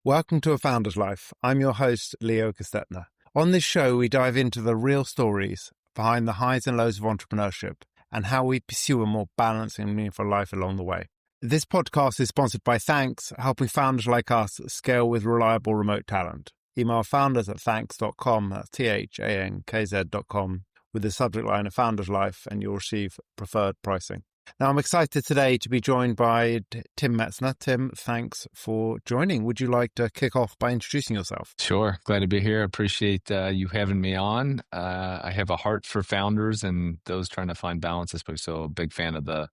Welcome to A Founder's Life. I'm your host, Leo Gestetner. On this show, we dive into the real stories behind the highs and lows of entrepreneurship and how we pursue a more balanced and meaningful life along the way. This podcast is sponsored by Thanks, helping founders like us scale with reliable remote talent. Email founders@thanks.com, that's THANKZ.com, with the subject line of Founder's Life, and you'll receive preferred pricing. Now, I'm excited today to be joined by Tim Metzner. Tim, thanks for joining. Would you like to kick off by introducing yourself? Sure. Glad to be here. Appreciate you having me on. I have a heart for founders and those trying to find balance, especially. So a big fan of the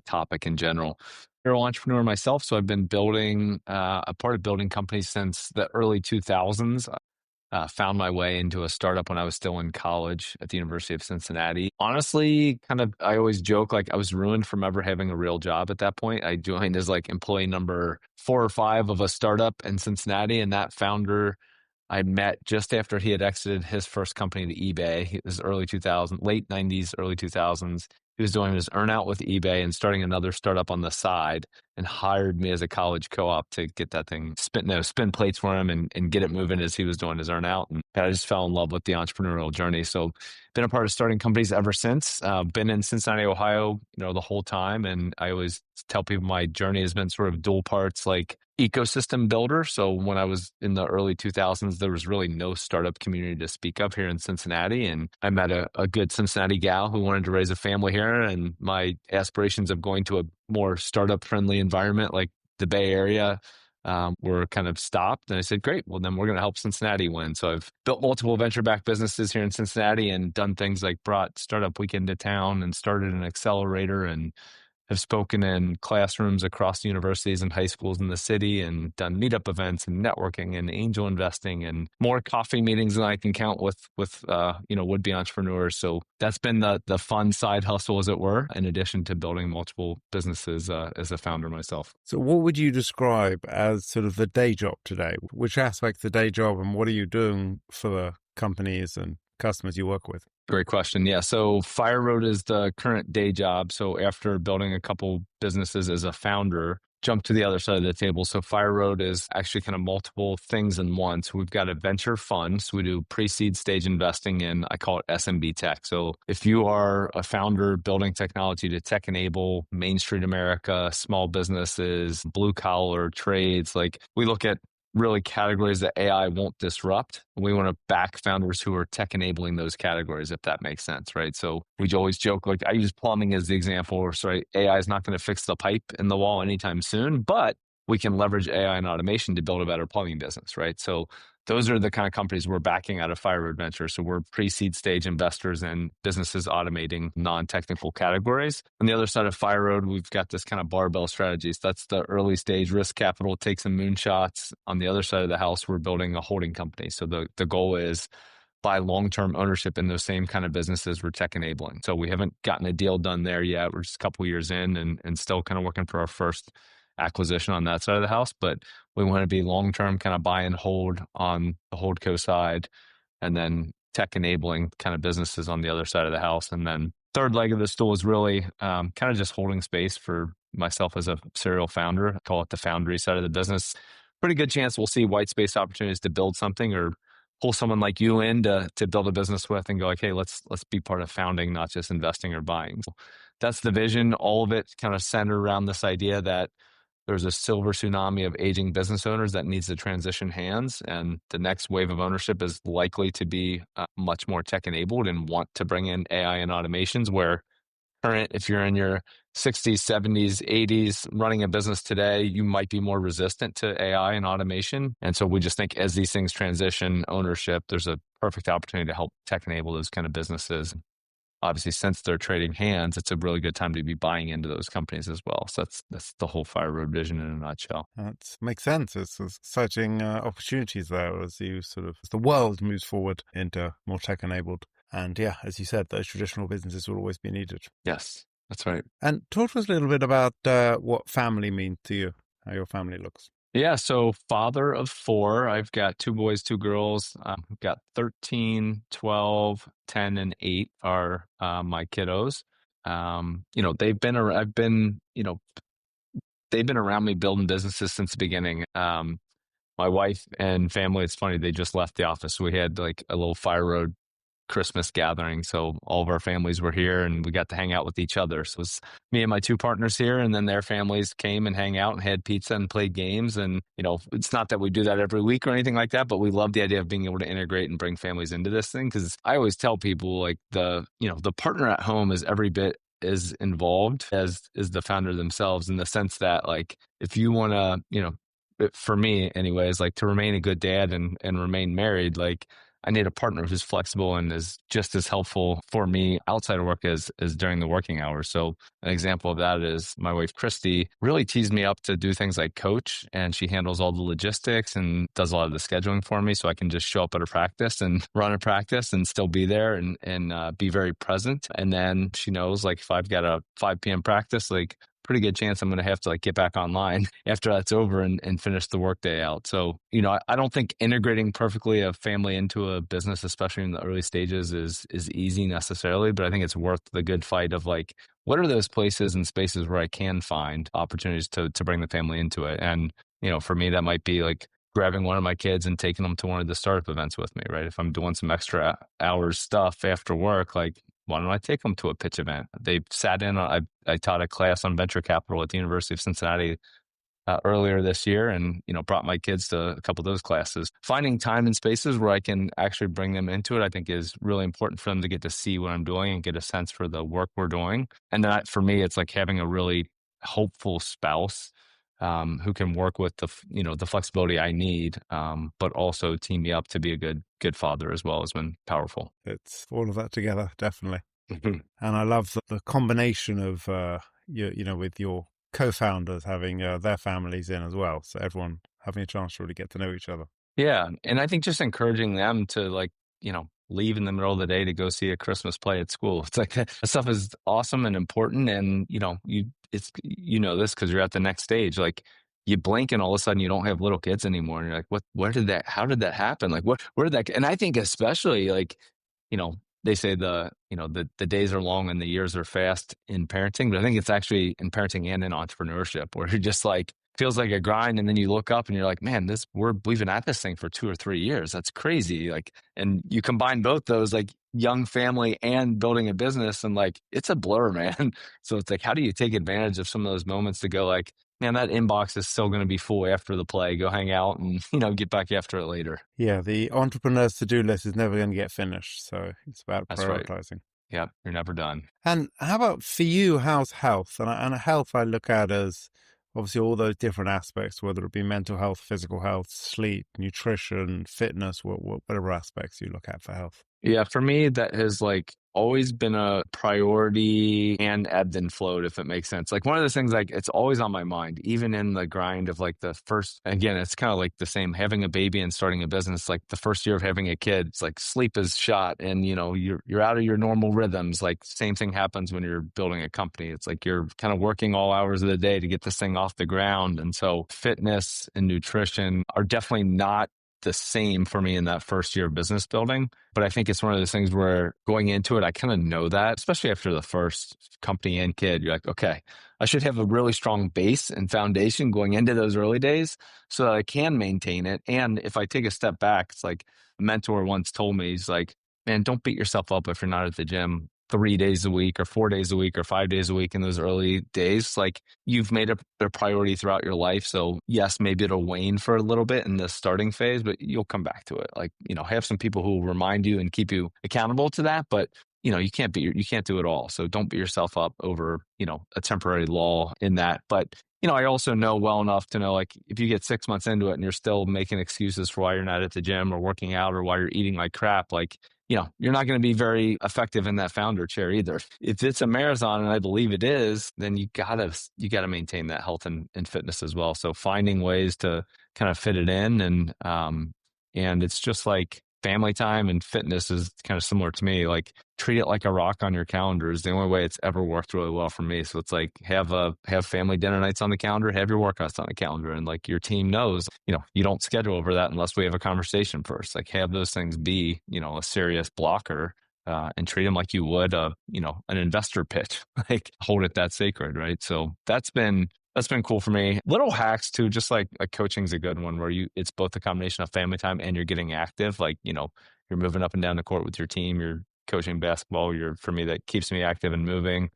topic in general. Serial entrepreneur myself, so I've been building a part of building companies since the early 2000s. Found my way into a startup when I was still in college at the University of Cincinnati. Honestly, I always joke like I was ruined from ever having a real job at that point. I joined as like employee number 4 or 5 of a startup in Cincinnati, and that founder I met just after he had exited his first company to eBay. It was late 90s, early 2000s. He was doing his earnout with eBay and starting another startup on the side, and hired me as a college co-op to get that thing spin plates for him and get it moving as he was doing his earnout. And I just fell in love with the entrepreneurial journey. So been a part of starting companies ever since. Been in Cincinnati, Ohio, the whole time. And I always tell people my journey has been sort of dual parts, like ecosystem builder. So when I was in the early 2000s, there was really no startup community to speak of here in Cincinnati. And I met a good Cincinnati gal who wanted to raise a family here. And my aspirations of going to a more startup friendly environment like the Bay Area were kind of stopped. And I said, great, well, then we're going to help Cincinnati win. So I've built multiple venture-backed businesses here in Cincinnati and done things like brought Startup Weekend to town and started an accelerator, and have spoken in classrooms across universities and high schools in the city, and done meetup events and networking and angel investing and more coffee meetings than I can count with would-be entrepreneurs. So that's been the fun side hustle, as it were, in addition to building multiple businesses as a founder myself. So what would you describe as sort of the day job today? Which aspect's the day job, and what are you doing for the companies and customers you work with? Great question. Yeah. So Fireroad is the current day job. So after building a couple businesses as a founder, jump to the other side of the table. So Fireroad is actually kind of multiple things in one. So we've got a venture fund. So we do pre-seed stage investing in, I call it SMB tech. So if you are a founder building technology to tech enable Main Street America, small businesses, blue collar trades, like we look at really categories that AI won't disrupt. We want to back founders who are tech enabling those categories, if that makes sense, right? So we always joke, like I use plumbing as the example, right? AI is not going to fix the pipe in the wall anytime soon, but we can leverage AI and automation to build a better plumbing business, right? So those are the kind of companies we're backing out of Fireroad Ventures. So we're pre-seed stage investors in businesses automating non-technical categories. On the other side of Fireroad, we've got this kind of barbell strategy. So that's the early stage risk capital, take some moonshots. On the other side of the house, we're building a holding company. So the goal is buy long-term ownership in those same kind of businesses we're tech enabling. So we haven't gotten a deal done there yet. We're just a couple of years in and still kind of working for our first acquisition on that side of the house, but we want to be long-term, kind of buy and hold on the holdco side, and then tech enabling kind of businesses on the other side of the house. And then third leg of the stool is really kind of just holding space for myself as a serial founder. I call it the foundry side of the business. Pretty good chance we'll see white space opportunities to build something or pull someone like you in to build a business with and go like, hey, let's be part of founding, not just investing or buying. So that's the vision. All of it kind of centered around this idea that there's a silver tsunami of aging business owners that needs to transition hands. And the next wave of ownership is likely to be much more tech enabled and want to bring in AI and automations, where if you're in your 60s, 70s, 80s running a business today, you might be more resistant to AI and automation. And so we just think as these things transition ownership, there's a perfect opportunity to help tech enable those kind of businesses. Obviously, since they're trading hands, it's a really good time to be buying into those companies as well. So that's the whole Fireroad vision in a nutshell. That makes sense. It's exciting opportunities there as the world moves forward into more tech-enabled. And yeah, as you said, those traditional businesses will always be needed. Yes, that's right. And talk to us a little bit about what family means to you, how your family looks. Yeah, so father of 4. I've got 2 boys, 2 girls. I've got 13, 12, 10, and 8 are my kiddos. They've been around me building businesses since the beginning. my wife and family, it's funny, they just left the office. We had like a little Fireroad Christmas gathering. So all of our families were here and we got to hang out with each other. So it was me and my two partners here, and then their families came and hang out and had pizza and played games. And, it's not that we do that every week or anything like that, but we love the idea of being able to integrate and bring families into this thing. Cause I always tell people like the partner at home is every bit as involved as is the founder themselves, in the sense that like, if you want to, for me anyways, like to remain a good dad and remain married, like I need a partner who's flexible and is just as helpful for me outside of work as during the working hours. So an example of that is my wife, Christy, really teased me up to do things like coach, and she handles all the logistics and does a lot of the scheduling for me. So I can just show up at a practice and run a practice and still be there and be very present. And then she knows like if I've got a 5 p.m. practice, like pretty good chance I'm going to have to like get back online after that's over and finish the workday out. So, I don't think integrating perfectly a family into a business, especially in the early stages, is easy necessarily, but I think it's worth the good fight of like, what are those places and spaces where I can find opportunities to bring the family into it? And, for me, that might be like grabbing one of my kids and taking them to one of the startup events with me, right? If I'm doing some extra hours stuff after work, like, why don't I take them to a pitch event? They sat in, I taught a class on venture capital at the University of Cincinnati earlier this year, and, brought my kids to a couple of those classes. Finding time and spaces where I can actually bring them into it, I think is really important for them to get to see what I'm doing and get a sense for the work we're doing. And that for me, it's like having a really hopeful spouse who can work with the flexibility I need, but also team me up to be a good father as well, has been powerful. It's all of that together, definitely. Mhm. And I love the combination of, with your co-founders having their families in as well. So everyone having a chance to really get to know each other. Yeah. And I think just encouraging them to like, leave in the middle of the day to go see a Christmas play at school. It's like that stuff is awesome and important. And, this because you're at the next stage. Like you blink and all of a sudden you don't have little kids anymore. And you're like, how did that happen? Like where did that, and I think especially like, they say the days are long and the years are fast in parenting, but I think it's actually in parenting and in entrepreneurship, where you're just like, feels like a grind. And then you look up and you're like, man, we've been at this thing for 2 or 3 years. That's crazy. Like, and you combine both those, like young family and building a business, and like, it's a blur, man. So it's like, how do you take advantage of some of those moments to go like, man, that inbox is still going to be full after the play. Go hang out and, get back after it later. Yeah. The entrepreneur's to-do list is never going to get finished. So it's about That's prioritizing. Right. Yeah. You're never done. And how about for you, how's health? And health I look at as obviously all those different aspects, whether it be mental health, physical health, sleep, nutrition, fitness, whatever aspects you look at for health. Yeah, for me, that has like always been a priority and ebbed and flowed, if it makes sense. Like one of those things, like it's always on my mind, even in the grind of like the first, again, it's kind of like the same, having a baby and starting a business, like the first year of having a kid, it's like sleep is shot and, you're out of your normal rhythms. Like same thing happens when you're building a company. It's like you're kind of working all hours of the day to get this thing off the ground. And so fitness and nutrition are definitely not the same for me in that first year of business building. But I think it's one of those things where going into it, I kind of know that, especially after the first company and kid, you're like, okay, I should have a really strong base and foundation going into those early days so that I can maintain it. And if I take a step back, it's like a mentor once told me, he's like, man, don't beat yourself up if you're not at the gym 3 days a week or 4 days a week or 5 days a week in those early days. Like you've made it a priority throughout your life. So yes, maybe it'll wane for a little bit in the starting phase, but you'll come back to it. Like, have some people who will remind you and keep you accountable to that. But you can't do it all. So don't beat yourself up over, a temporary lull in that. But I also know well enough to know, like, if you get 6 months into it and you're still making excuses for why you're not at the gym or working out or why you're eating like crap, like, you're not going to be very effective in that founder chair either. If it's a marathon, and I believe it is, then you gotta maintain that health and fitness as well. So finding ways to kind of fit it in, and it's just like family time and fitness is kind of similar to me. Like treat it like a rock on your calendar is the only way it's ever worked really well for me. So it's like have family dinner nights on the calendar, have your workouts on the calendar, and like your team knows, you don't schedule over that unless we have a conversation first. Like have those things be, a serious blocker. And treat them like you would, an investor pitch, like hold it that sacred, right? So that's been That's been cool for me. Little hacks too, just like coaching's a good one where it's both a combination of family time and you're getting active. Like, you're moving up and down the court with your team, you're coaching basketball. For me, that keeps me active and moving.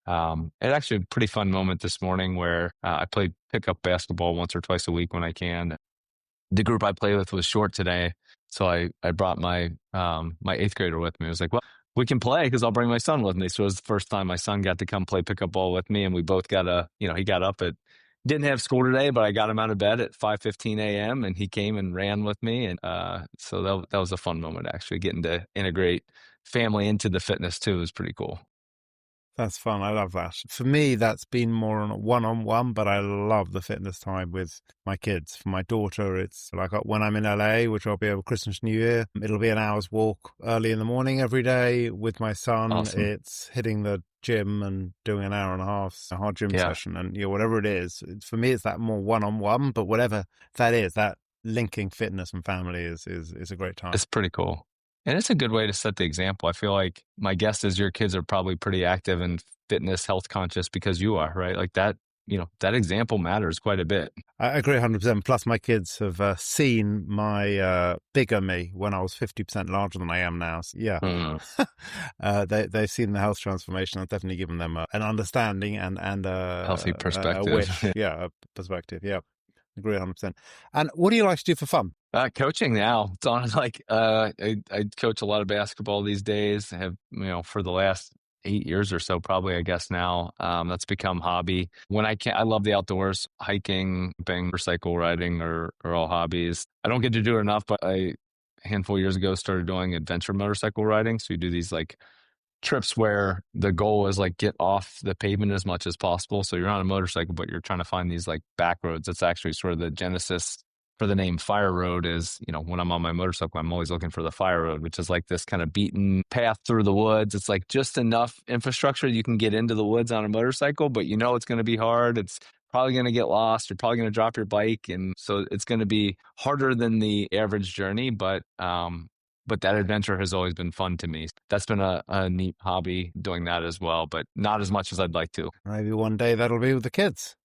It actually a pretty fun moment this morning where I play pickup basketball once or twice a week when I can. The group I play with was short today, so I brought my eighth grader with me. I was like, well, we can play because I'll bring my son with me. So it was the first time my son got to come play pickup ball with me, and we both he got up didn't have school today, but I got him out of bed at 5:15 a.m. and he came and ran with me, and so that was a fun moment actually, getting to integrate family into the fitness too was pretty cool. That's fun. I love that. For me, that's been more on a one-on-one, but I love the fitness time with my kids. For my daughter, it's like when I'm in LA, which I'll be over Christmas, New Year, it'll be an hour's walk early in the morning every day. With my son, Awesome. It's hitting the gym and doing an hour and a half, a hard gym Yeah. session. And whatever it is, for me, it's that more one-on-one, but whatever that is, that linking fitness and family is a great time. It's pretty cool. And it's a good way to set the example. I feel like my guess is your kids are probably pretty active and fitness, health conscious because you are, right? Like that, that example matters quite a bit. I agree 100%. Plus, my kids have seen my bigger me when I was 50% larger than I am now. So, yeah. They've seen the health transformation. I've definitely given them an understanding and a healthy perspective. A wish. Yeah, a perspective. Yeah. Agree 100%. And what do you like to do for fun? Coaching now. It's on I coach a lot of basketball these days. I have, for the last 8 years or so, probably, I guess now. That's become hobby. When I can, I love the outdoors, hiking, motorcycle riding are all hobbies. I don't get to do it enough, but a handful of years ago started doing adventure motorcycle riding. So you do these like trips where the goal is like get off the pavement as much as possible. So you're on a motorcycle, but you're trying to find these like back roads. That's actually sort of the genesis for the name Fireroad is, when I'm on my motorcycle, I'm always looking for the Fireroad, which is like this kind of beaten path through the woods. It's like just enough infrastructure you can get into the woods on a motorcycle, but it's going to be hard. It's probably going to get lost. You're probably going to drop your bike. And so it's going to be harder than the average journey, but that adventure has always been fun to me. That's been a neat hobby doing that as well, but not as much as I'd like to. Maybe one day that'll be with the kids.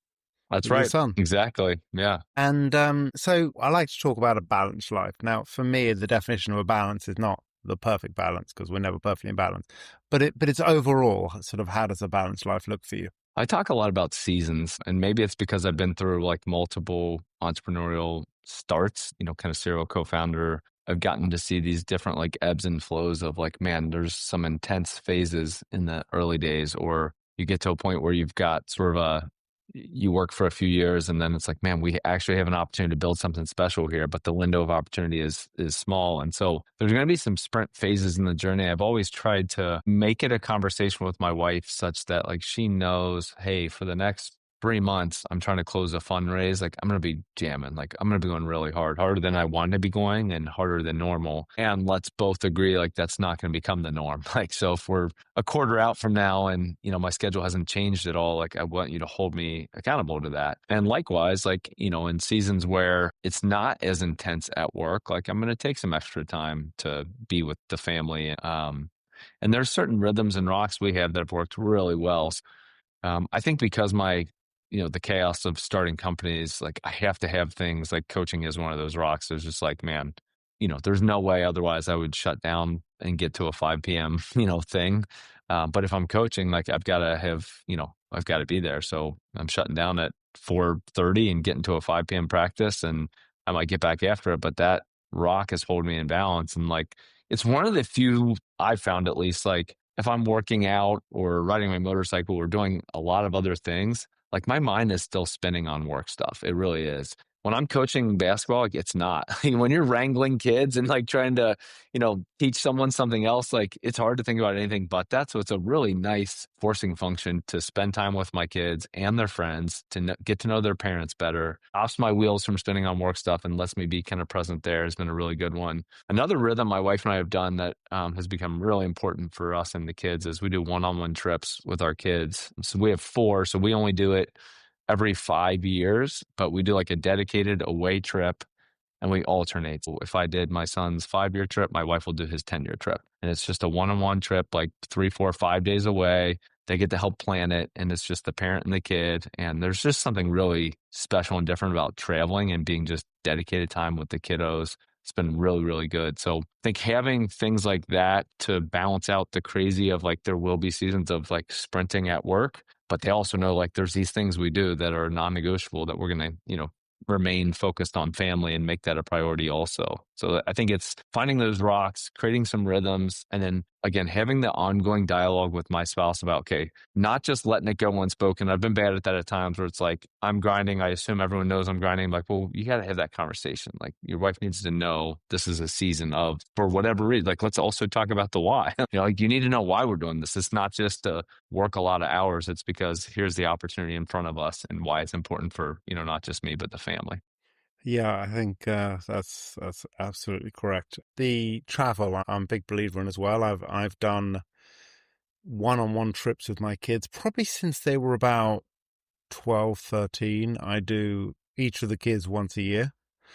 That's right. Son. Exactly. Yeah. And so I like to talk about a balanced life. Now, for me, the definition of a balance is not the perfect balance because we're never perfectly in balance, but it's overall sort of how does a balanced life look for you? I talk a lot about seasons, and maybe it's because I've been through like multiple entrepreneurial starts, kind of serial co-founder. I've gotten to see these different like ebbs and flows of like, man, there's some intense phases in the early days, or you get to a point where you've got sort of you work for a few years and then it's like, man, we actually have an opportunity to build something special here, but the window of opportunity is small. And so there's going to be some sprint phases in the journey. I've always tried to make it a conversation with my wife such that like she knows, hey, for the next 3 months, I'm trying to close a fundraise. Like I'm going to be jamming. Like I'm going to be going really hard, harder than I wanted to be going and harder than normal. And let's both agree, like that's not going to become the norm. Like, so if we're a quarter out from now and, my schedule hasn't changed at all, like I want you to hold me accountable to that. And likewise, like, in seasons where it's not as intense at work, like I'm going to take some extra time to be with the family. And there's certain rhythms and rocks we have that have worked really well. I think because the chaos of starting companies, like I have to have things like coaching is one of those rocks. There's just like, man, there's no way otherwise I would shut down and get to a 5 p.m., thing. But if I'm coaching, like I've got to have, I've got to be there. So I'm shutting down at 4:30 and getting to a 5 p.m. practice and I might get back after it. But that rock has holding me in balance. And like, it's one of the few I've found, at least, like if I'm working out or riding my motorcycle or doing a lot of other things, like my mind is still spinning on work stuff. It really is. When I'm coaching basketball, like it's not. When you're wrangling kids and like trying to, teach someone something else, like it's hard to think about anything but that. So it's a really nice forcing function to spend time with my kids and their friends, to get to know their parents better. Offs my wheels from spinning on work stuff and lets me be kind of present there has been a really good one. Another rhythm my wife and I have done that has become really important for us and the kids is we do one-on-one trips with our kids. So we have 4, so we only do it every 5 years, but we do like a dedicated away trip and we alternate. So if I did my son's 5-year trip, my wife will do his 10-year trip. And it's just a one-on-one trip, like 3, 4, 5 days away. they get to help plan it, and it's just the parent and the kid. And there's just something really special and different about traveling and being just dedicated time with the kiddos. It's been really, really good. So I think having things like that to balance out the crazy of like there will be seasons of like sprinting at work, but they also know like there's these things we do that are non-negotiable that we're going to, remain focused on family and make that a priority also. So I think it's finding those rocks, creating some rhythms, and then again, having the ongoing dialogue with my spouse about, okay, not just letting it go unspoken. I've been bad at that at times where it's like, I'm grinding. I assume everyone knows I'm grinding. I'm like, well, you got to have that conversation. Like your wife needs to know this is a season of, for whatever reason, like, let's also talk about the why. Like you need to know why we're doing this. It's not just to work a lot of hours. It's because here's the opportunity in front of us and why it's important for, not just me, but the family. Yeah, I think that's absolutely correct. The travel, I'm a big believer in as well. I've done one-on-one trips with my kids probably since they were about 12, 13. I do each of the kids once a year.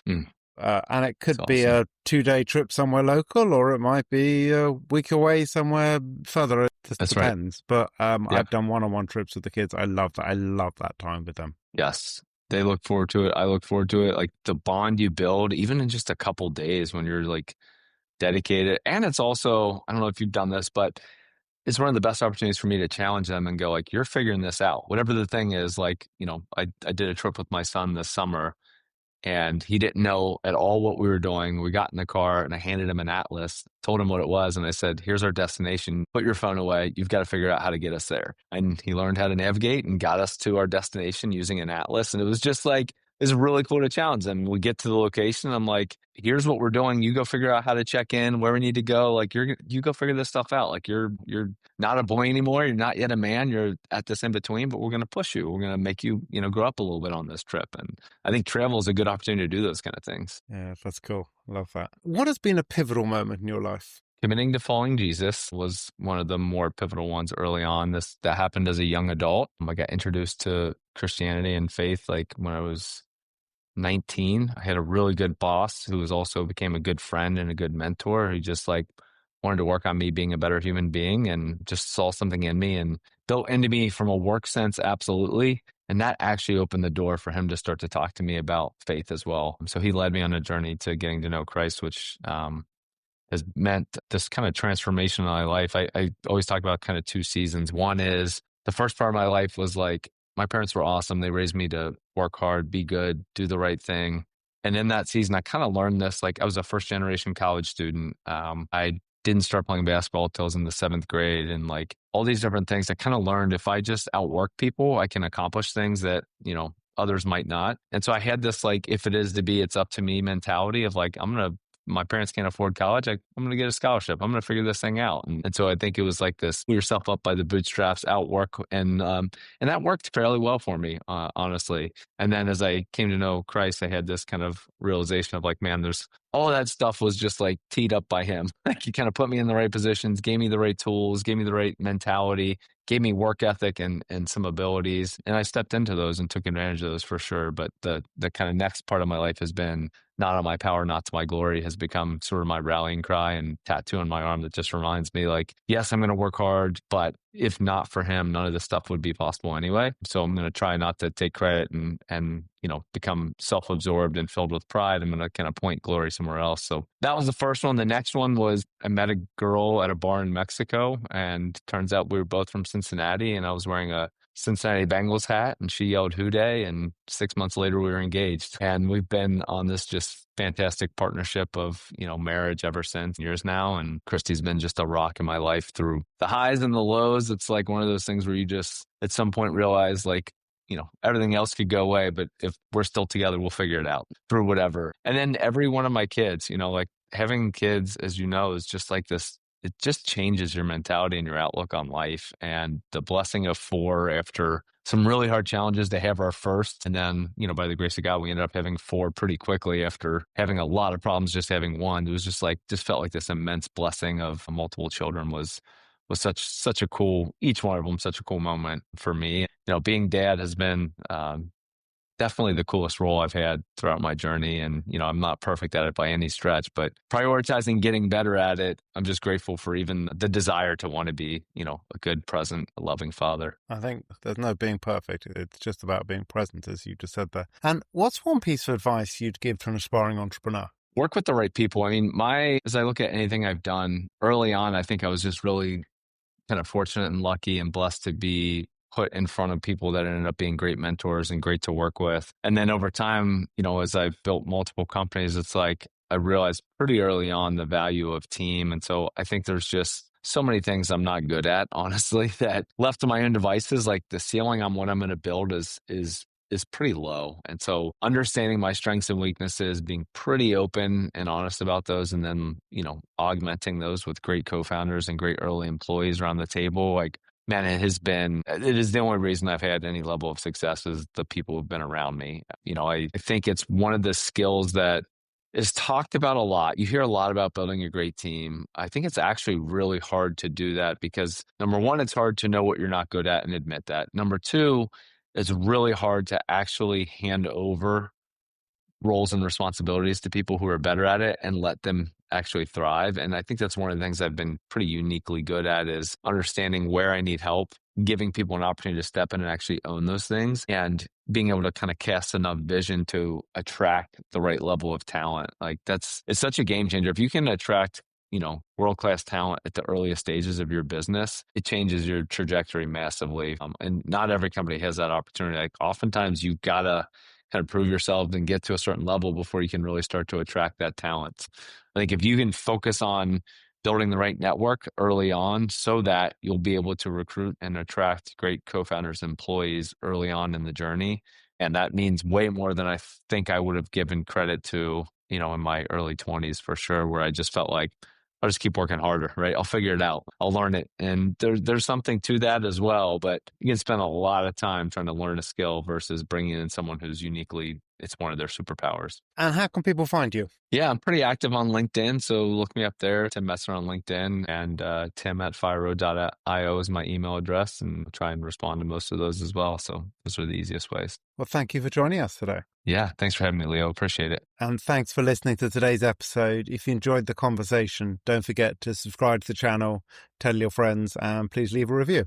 Mm, And it that's could be awesome. a 2-day trip somewhere local, or it might be a week away somewhere further. It just That's right. depends. But I've Yep. done one-on-one trips with the kids. I love that. I love that time with them. Yes. They look forward to it. I look forward to it. Like the bond you build, even in just a couple days when you're like dedicated. And it's also, I don't know if you've done this, but it's one of the best opportunities for me to challenge them and go like, you're figuring this out. Whatever the thing is, like, I did a trip with my son this summer and he didn't know at all what we were doing. We got in the car and I handed him an atlas, told him what it was. And I said, here's our destination. Put your phone away. You've got to figure out how to get us there. And he learned how to navigate and got us to our destination using an atlas. And it was just like, it's really cool to challenge them. We get to the location. I'm like, here's what we're doing. You go figure out how to check in, where we need to go. Like you go figure this stuff out. Like you're not a boy anymore. You're not yet a man. You're at this in between, but we're going to push you. We're going to make you, grow up a little bit on this trip. And I think travel is a good opportunity to do those kind of things. Yeah, that's cool. Love that. What has been a pivotal moment in your life? Committing to following Jesus was one of the more pivotal ones early on. That happened as a young adult. I got introduced to Christianity and faith like when I was 19. I had a really good boss who was also became a good friend and a good mentor. He just like wanted to work on me being a better human being and just saw something in me and built into me from a work sense. Absolutely. And that actually opened the door for him to start to talk to me about faith as well. So he led me on a journey to getting to know Christ, which has meant this kind of transformation in my life. I always talk about kind of two seasons. One is the first part of my life was like, my parents were awesome. They raised me to work hard, be good, do the right thing. And in that season, I kind of learned this. Like I was a first generation college student. I didn't start playing basketball till I was in the 7th grade, and like all these different things. I kind of learned if I just outwork people, I can accomplish things that, others might not. And so I had this like, if it is to be, it's up to me mentality of like, my parents can't afford college. I'm going to get a scholarship. I'm going to figure this thing out. And so I think it was like this, pull yourself up by the bootstraps, outwork. And that worked fairly well for me, honestly. And then as I came to know Christ, I had this kind of realization of like, man, there's all of that stuff was just like teed up by him. Like he kind of put me in the right positions, gave me the right tools, gave me the right mentality, gave me work ethic and some abilities. And I stepped into those and took advantage of those for sure. But the kind of next part of my life has been not on my power, not to my glory, has become sort of my rallying cry and tattoo on my arm that just reminds me like, yes, I'm going to work hard, but if not for him, none of this stuff would be possible anyway. So I'm going to try not to take credit and become self-absorbed and filled with pride. I'm going to kind of point glory somewhere else. So that was the first one. The next one was I met a girl at a bar in Mexico, and turns out we were both from Cincinnati, and I was wearing a Cincinnati Bengals hat and she yelled "Who Dey," and 6 months later we were engaged, and we've been on this just fantastic partnership of marriage ever since, years now. And Christy's been just a rock in my life through the highs and the lows. It's like one of those things where you just at some point realize like everything else could go away, but if we're still together, we'll figure it out through whatever. And then every one of my kids, like having kids, as is just like this. It just changes your mentality and your outlook on life. And the blessing of 4 after some really hard challenges to have our first. And then, by the grace of God, we ended up having 4 pretty quickly after having a lot of problems just having one. It was just felt like this immense blessing of multiple children was such a cool, each one of them, such a cool moment for me. Being dad has been definitely the coolest role I've had throughout my journey. And, I'm not perfect at it by any stretch, but prioritizing getting better at it, I'm just grateful for even the desire to want to be, a good, present, loving father. I think there's no being perfect. It's just about being present, as you just said there. And what's one piece of advice you'd give to an aspiring entrepreneur? Work with the right people. I mean, as I look at anything I've done early on, I think I was just really kind of fortunate and lucky and blessed to be put in front of people that ended up being great mentors and great to work with. And then over time, as I've built multiple companies, it's like I realized pretty early on the value of team. And so I think there's just so many things I'm not good at, honestly, that left to my own devices, like the ceiling on what I'm going to build is pretty low. And so understanding my strengths and weaknesses, being pretty open and honest about those, and then, augmenting those with great co-founders and great early employees around the table. Like, man, it is the only reason I've had any level of success is the people who've been around me. I think it's one of the skills that is talked about a lot. You hear a lot about building a great team. I think it's actually really hard to do that because number one, it's hard to know what you're not good at and admit that. Number two, it's really hard to actually hand over roles and responsibilities to people who are better at it and let them actually thrive. And I think that's one of the things I've been pretty uniquely good at is understanding where I need help, giving people an opportunity to step in and actually own those things, and being able to kind of cast enough vision to attract the right level of talent. Like it's such a game changer. If you can attract world-class talent at the earliest stages of your business, it changes your trajectory massively. And not every company has that opportunity. Like oftentimes you've got to kind of prove yourself and get to a certain level before you can really start to attract that talent. I think if you can focus on building the right network early on so that you'll be able to recruit and attract great co-founders, employees early on in the journey. And that means way more than I think I would have given credit to, in my early 20s for sure, where I just felt like I'll just keep working harder, right? I'll figure it out. I'll learn it. And there's something to that as well, but you can spend a lot of time trying to learn a skill versus bringing in someone who's it's one of their superpowers. And how can people find you? Yeah, I'm pretty active on LinkedIn. So look me up there, Tim Metzner on LinkedIn, and tim@fireroad.io is my email address, and I'll try and respond to most of those as well. So those are the easiest ways. Well, thank you for joining us today. Yeah, thanks for having me, Leo. Appreciate it. And thanks for listening to today's episode. If you enjoyed the conversation, don't forget to subscribe to the channel, tell your friends, and please leave a review.